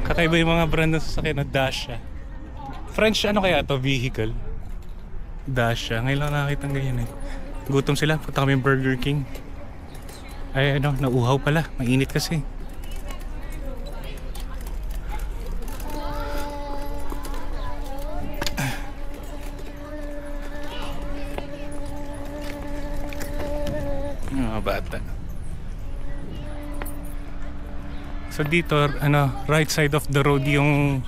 Kakaiba yung mga brand ng sasakyan na Dacia. French ano kaya to vehicle? Dacia. Ngayon lang nakakita ng ganyan eh. Gutom sila. Punta kami Burger King. Ay ano, nauhaw pala. Mainit kasi. Mga bata. So dito, ano, right side of the road yung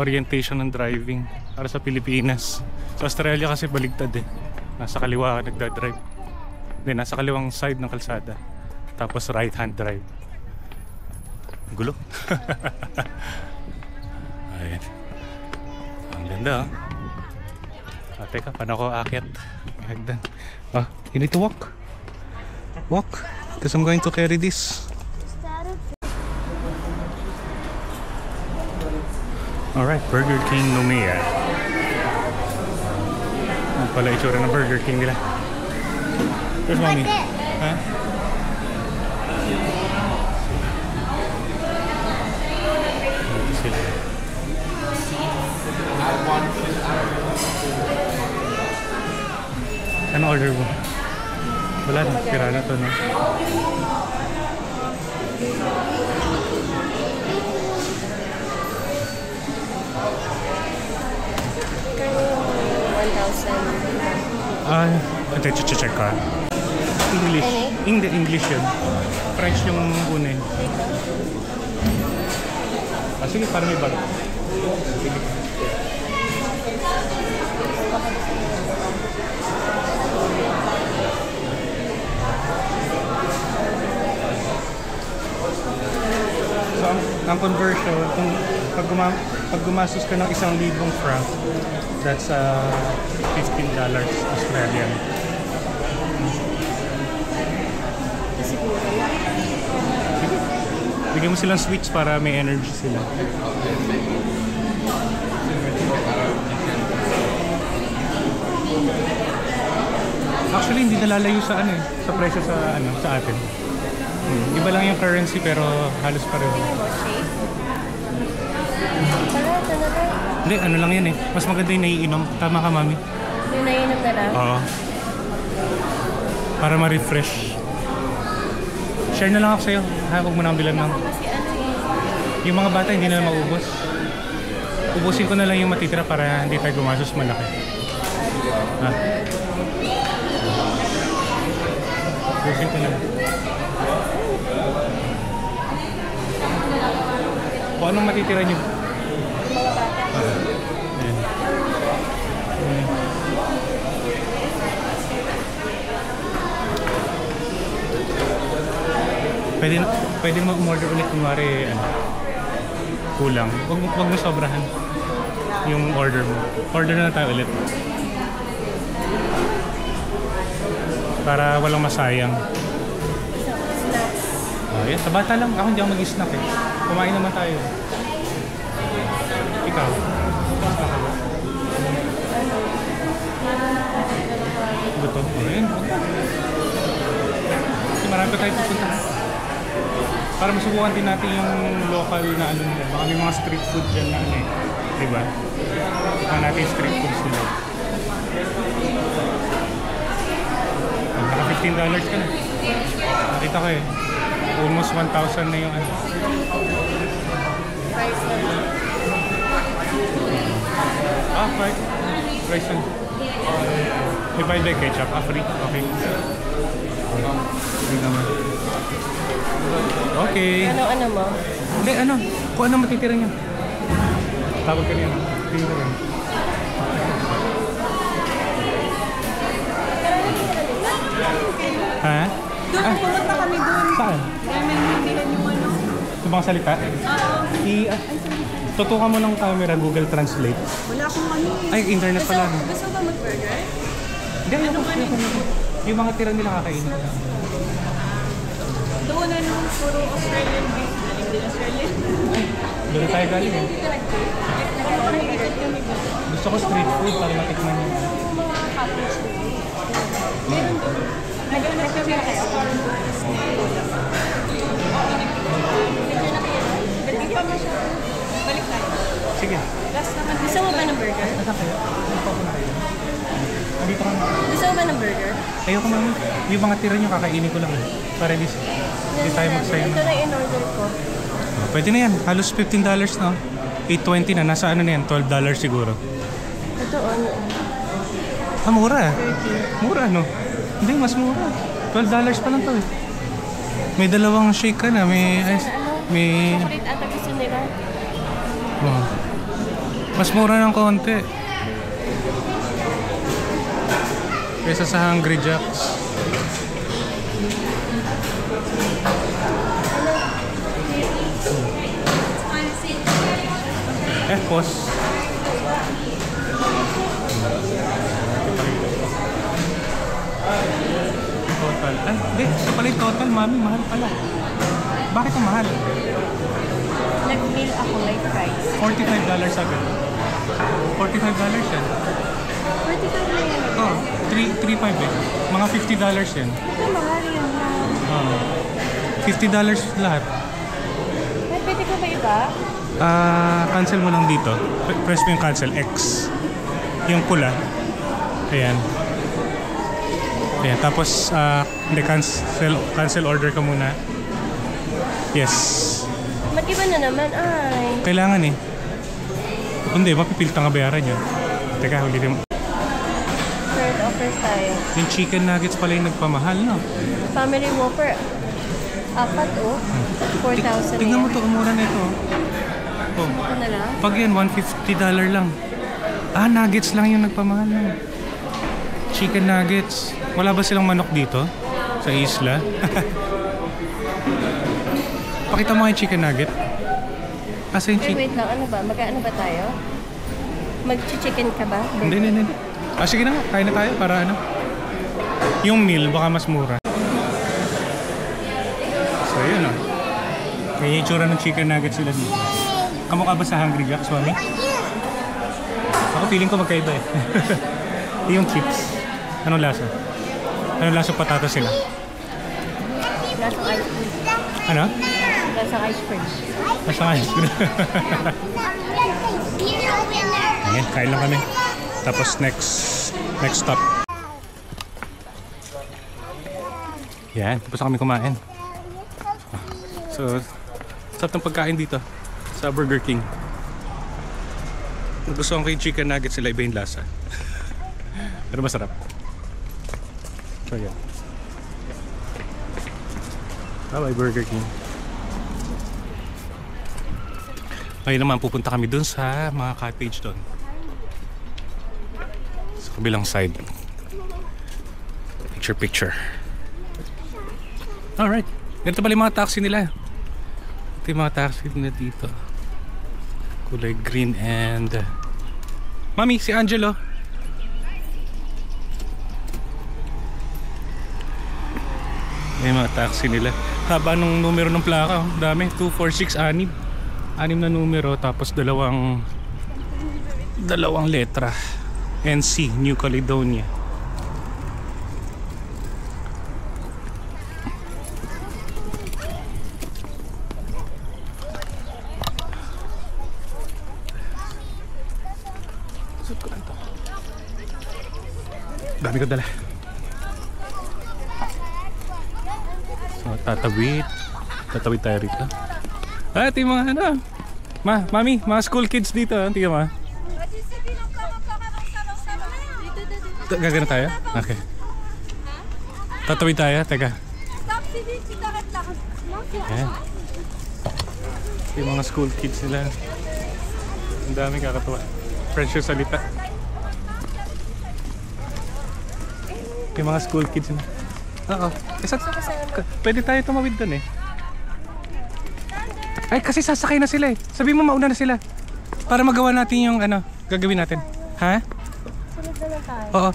orientation ng driving para sa Pilipinas. Sa Australia kasi baligtad eh. Nasa kaliwa ka nagdadrive. Hindi, nasa kaliwang side ng kalsada. Tapos right hand drive. Gulo. Ayan. Ang ganda oh. Teka, paano ako aakyat? Hagdan. You need to walk. Walk. Because I'm going to carry this. Alright, Burger King Lumia. Ano pala itsura ng Burger King nila? Where's mommy? Ha? Ito sila. Ano order mo? Wala na, tira na to, no? Check ka. English. Hindi, English yun. French yung una. Sige, para may bag. Sige. So, ang conversion, kung pag gumastos ka ng 1,000 franc, that's $15 Australian. Bigyan mo silang sweets para may energy sila. Actually, hindi nalalayo sa ano eh, sa presyo sa atin. Iba lang yung currency pero halos pareho. Hindi, ano lang yan eh. Mas maganda yung naiinom. Tama ka, mami? Yung naiinom na lang? Oo. Para ma-refresh. Share na lang ako sa'yo. Huwag mo na ang bilan ng... Yung mga bata hindi na maubos. Ubusin ko na lang yung matitira para hindi tayo gumasos malaki. Ha? Ubusin ko na lang. Kung anong matitira nyo? Pwede mo umorder ulit kunwari kulang. Wag mo sobrahan yung order mo. Order na tayo ulit. Para walang masayang. Yan, sa bata lang. Ako hindi ako mag-snack eh. Kumain naman tayo. Ikaw? Gutom? Ayan. Kasi marami pa tayo pupunta. Para masubukan din natin yung local na ano nila. Baka may mga street food dyan na ano eh. Diba? Baka natin street foods nila. Naka $15 ka na. Nakita ko eh. Almost 1,000 na yung ano. Price na. May buy the ketchup. Free. Okay. Free naman. Okay. Ano mo? Hindi, ano? Kung ano matitira niya. Tawag ka niya. Free na rin. Ha? Doon, pumunta kami doon. Saan? May nila yung ano. Ito bang salita? Tutukan mo ng camera, Google Translate. Wala akong ano eh. Ay, internet pala. Gusto ba mag-burger? Hindi, yung mga tira nila kakainin. Doon na nung puro Australian beef. Hindi Australian. Ay, doon tayo galing eh. Gusto ko street food para matikman niyo. Meron doon. Nag-anak kami na kayo. Hindi pa masyado. Balik tayo. Sige. Last naman. Gusto mo ba ng burger? Nasaan kayo? Dito ka. Gusto mo ba ng burger? Ayoko mami. Yung mga tira nyo kakainin ko lang. Para hindi tayo magsayo. Ito na in-order ko. Pwede na yan. Halos $15 no? 8.20 na. Nasa ano na yan? $12 siguro. Ito ano? Ah, mura. 30. Mura no? Hindi, mas mura. $12 pa lang to eh. May dalawang shake ka na. May ice. May... Chocolate ata gusto nila. Oh. Mas mura ng konti. Kaysa sa Hungry Jacks. Pos. Total. Ay, hindi. Ito pala yung total, mami. Mahal pala. Bakit ang mahal? Nag-meal ako like price. $45 agad. $45 yan. 45 na yan. Oh, 3.5 eh. Mga $50 yan. Ito mahal yun na. $50 lahat. Ay, pwede ko ba iba? Cancel mo lang dito. Press mo yung cancel. X. Yung pula. Ayan. Ayan. Tapos, hindi, cancel order ka muna. Yes. Mag-iba na naman, ay. Kailangan eh. Hindi, mapipilit ang bayaran yun. Teka, ulitin mo. Third offers tayo. Yung chicken nuggets pala yung nagpamahal, no? Family Whopper. Apat, oh. 4,000 Tingnan mo yan. to, umura na ito. Oh. Ito na lang. Pag yan, $150 lang. Nuggets lang yung nagpamahal, no? Chicken nuggets. Wala ba silang manok dito? Sa isla? Pakita mo yung chicken nugget. Asa yung Wait, chicken? wait lang. Ano ba? Mag-ano ba tayo? Mag-chicken ka ba? Hindi. Sige na nga. Kain na tayo para ano. Yung meal, baka mas mura. So, yun o. May itsura ng chicken nugget sila dito. Kamukha ba sa Hungry Jacks, mami? Ako feeling ko magkaiba eh. Yung chips. Anong lasa? Anong lasang patatas sila? Lasang ice cream. Ano? Lasang ice cream. Lasang ice cream. Ayan, kain lang kami. Tapos next stop. Yan, tapos na kami kumain. So, sarap ng pagkain dito sa Burger King. Gusto ko yung chicken nuggets nila, iba yung lasa. Pero masarap. So, yan. Bye-bye, Burger King. Ngayon naman, pupunta kami dun sa mga cottage dun. Sa kabilang side. Picture. Alright. Ganito pala yung mga taxi nila. Ito yung mga taxi nila dito. Kulay green and... Mami, si Angelo. May mga taxi nila. Haba nung numero ng plaka. Dami. 246, 6 na numero. Tapos dalawang letra. NC, New Caledonia. Dami ko dala. So, tatawid tayo rito. Ito yung mga ano. Mami, mga school kids dito. Tingnan mo. Gagana tayo? Okay. Tatawid tayo. Teka. Ayan. Yung mga school kids nila. Ang dami kakatuwa. French yung salita. Yung mga school kids na. Oo. Pwede tayo tumawid dun eh. Ay, kasi sasakay na sila eh. Sabi mo mauna na sila. Para magawa natin yung ano, gagawin natin. Ha? Sunod na lang tayo. Oo.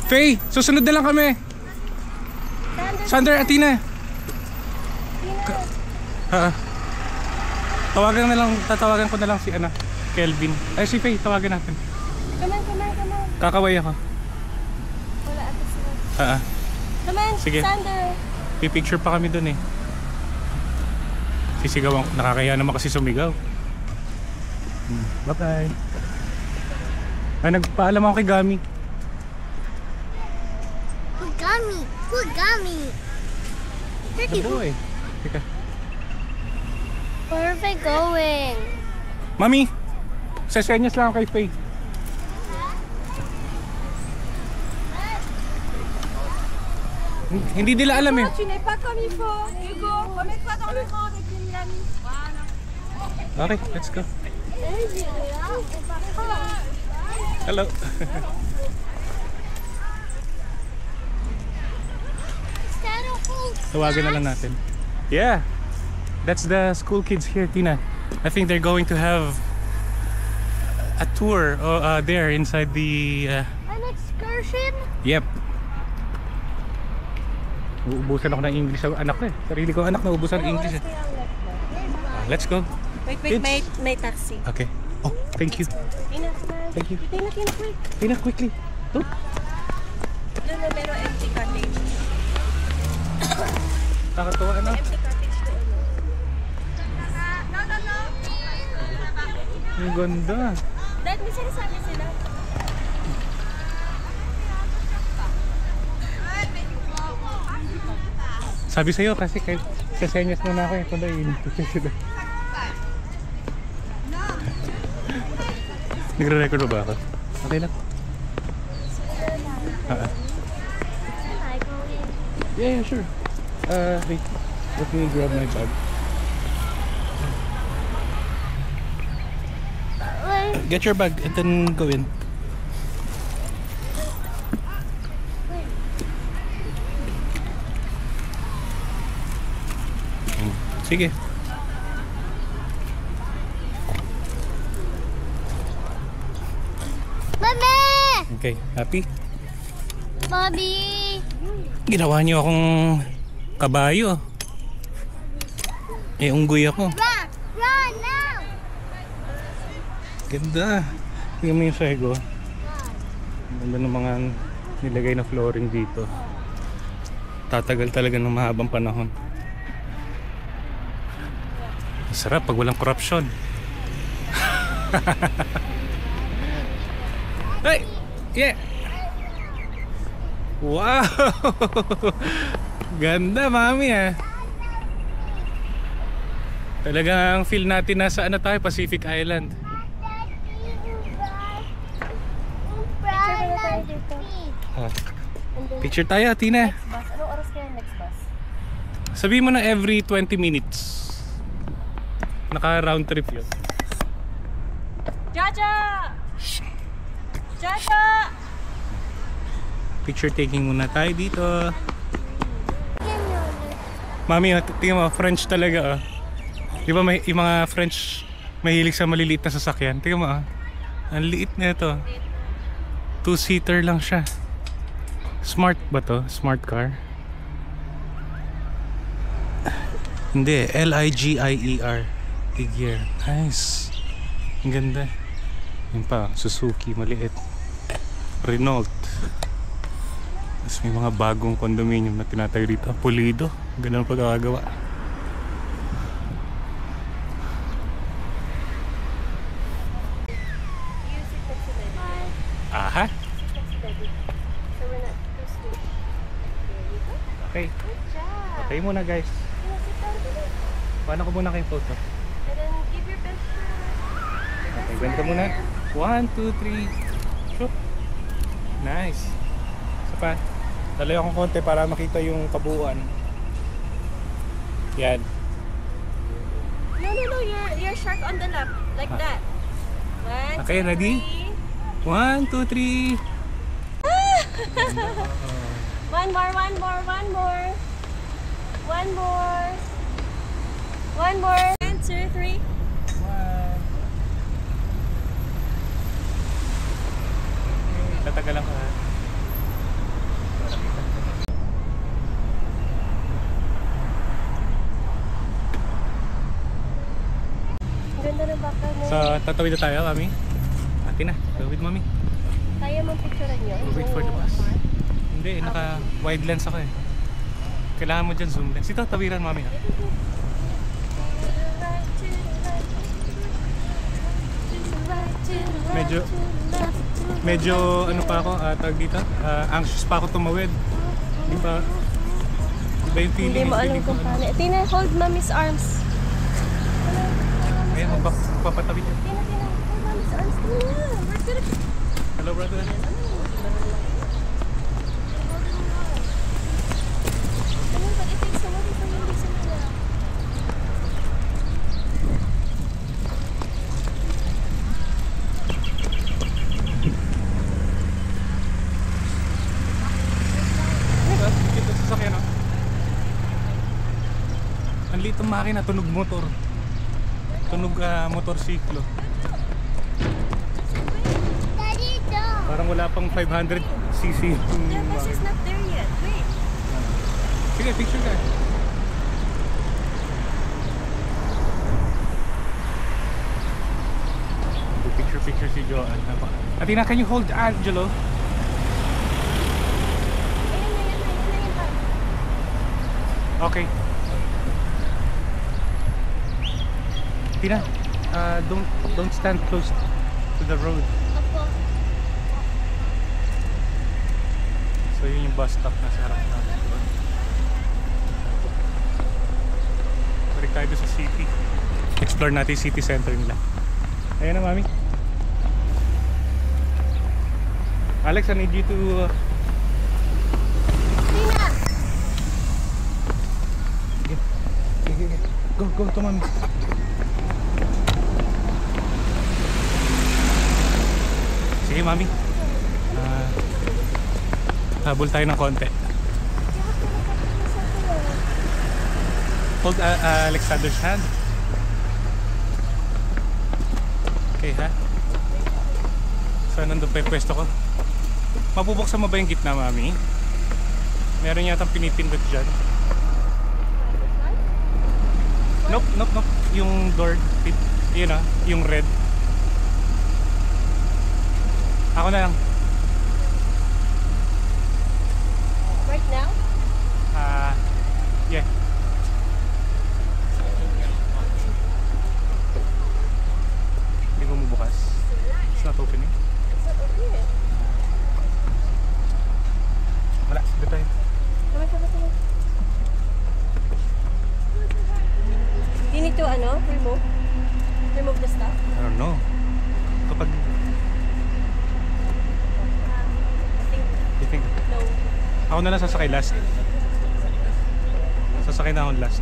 Faye, susunod na lang kami. Sander, Atina. Tatawagan ko na lang si Kelvin. Ay, si Faye, tawagan natin. Come on. Kakaway ako. Wala ata sila. Come on, Sige. Sander. Pipicture pa kami dun eh. Sisigawan ko. Nakakaya naman kasi sumigaw. Bye-bye. Ay, nagpaalam ako kay Gami. Gummy. Gummy. The boy. Teka. Where are we going? Mami! Sesenyas lang ako kay Faye. Hindi nila alam eh. Tu n'es pas comme il faut. Hugo, remets-toi dans le rang avec une amie. Voilà. Okay, let's go. Hello. Tawagan na lang natin. Yeah. That's the school kids here, Tina. I think they're going to have a tour there inside the... An excursion? Yep. Uubusan ako ng English sa anak ko eh. Sarili ko anak na ubusan ng English eh. Let's go. Wait, Kids. may taxi. Okay. Oh, thank you. Tina, Thank you. Tina, quick. Tina, quickly. Oh. Doon na meron empty cottage. Nakakatuwa na. Empty cottage doon. Ang ganda. Dad, may sinasabi sila. Sabi sa'yo kasi kahit sasenyas muna ako eh. Kung dahil nagre-record ba ako? Okay lang. Yeah, sure. Wait. Let me grab my bag. Get your bag and then go in. Sige. Mami! Okay, happy? Mommy! Ginawa niyo akong kabayo. Eh, unggoy ako. Run! Run now! Ganda. Tingnan mo yung sego. Ganda ng mga nilagay na flooring dito. Tatagal talaga ng mahabang panahon. Sarap pag walang korupsyon. Hey! Yeah! Wow! Ganda, mami ah. Talagang feel natin nasa ano tayo, Pacific Island. Picture tayo, Tina. Bus, anong oras kaya next bus? Sabihin mo na every 20 minutes. Naka round trip yun. Jaja! Jaja! Picture taking muna tayo dito. Mami, tingnan mo, French talaga oh. Di ba may yung mga French mahilig sa maliliit na sasakyan? Tingnan mo ah. Ang liit na ito. 2-seater lang siya. Smart ba to? Smart car? Hindi, Ligier. Ligier. Nice. Ang ganda. Yun pa, Suzuki, maliit. Renault. Tapos may mga bagong condominium na tinatayo dito. Pulido. Ganun pagkakagawa. Aha. So we're not too slow. Okay. Good job! Okay muna guys. Yeah, sit down dali. Paano ko muna kayong photo? And then give your best shot. Okay, bend ka muna. 1, 2, 3. Shoot. Nice. Isa pa. Dalayo akong konti para makita yung kabuuan. Yan. No, your shark on the left. Like that. One, Okay, two, ready? three. 1, 2, 3. One more. One more. 1, 2, 3. Tatagalan ko ha. Ang ganda ng background mo. So, tatawid na tayo, mami. Ate na, tawid mami. Kaya mong picturean nyo? We'll wait for the bus. Hindi, naka wide lens ako eh. Kailangan mo dyan zoom lens. Ito, tawiran mami ha. medyo ano pa ako, tawag dito, anxious pa ako tumawid. Di ba yung feeling? Hindi mo alam kung paano. Tina, hold mommy's arms. Ayan, magpapatabi niya. Tina, hold mommy's arms. Tina, we're gonna... Hello, brother. Tina, but it takes a while before you listen to that. Dito sa sakyan, no? Ang liit ng makina, tunog motor. Tunog motorsiklo. Daddy, don't. Parang wala pang 500cc yung The bus is not there yet. Wait. Sige, picture ka. Picture si Joan. Atina, can you hold Angelo? Okay. Tina, don't stand close to the road. Apo. So yun yung bus stop na sa harap natin. Balik tayo doon sa city. Explore natin yung city center nila. Ayan na, mami. Alex, I need you to... Tina. Go to mami. Sige, mami. Habol tayo ng konti. Hold Alexander's hand. Okay, ha? So, nandun pa yung pwesto ko. Mabubuksan mo ba yung gitna, mami? Meron yatang pinipindot dyan. Nope. Yung door, yun ah, yung red. Ako na lang. Right now? Yeah. Hindi ko mabukas. It's not opening. It's not open yet. Wala, dito tayo. Come. You need to, remove the stuff. I don't know. Kapag, I think, you think, no. ako na lang sasakay last. Sasakay na akong last.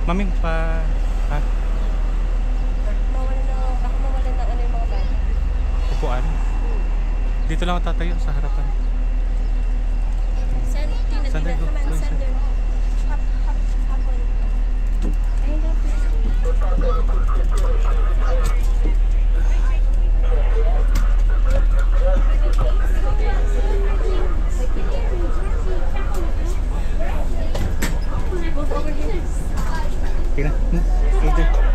Mami, ha? Baka mawalan ng yung mga bag. Upuan? Dito lang ako tatayo sa harapan. Tina, Saan tayo? come on, Go, send her. Hop on. Ayun na, Tina, dito.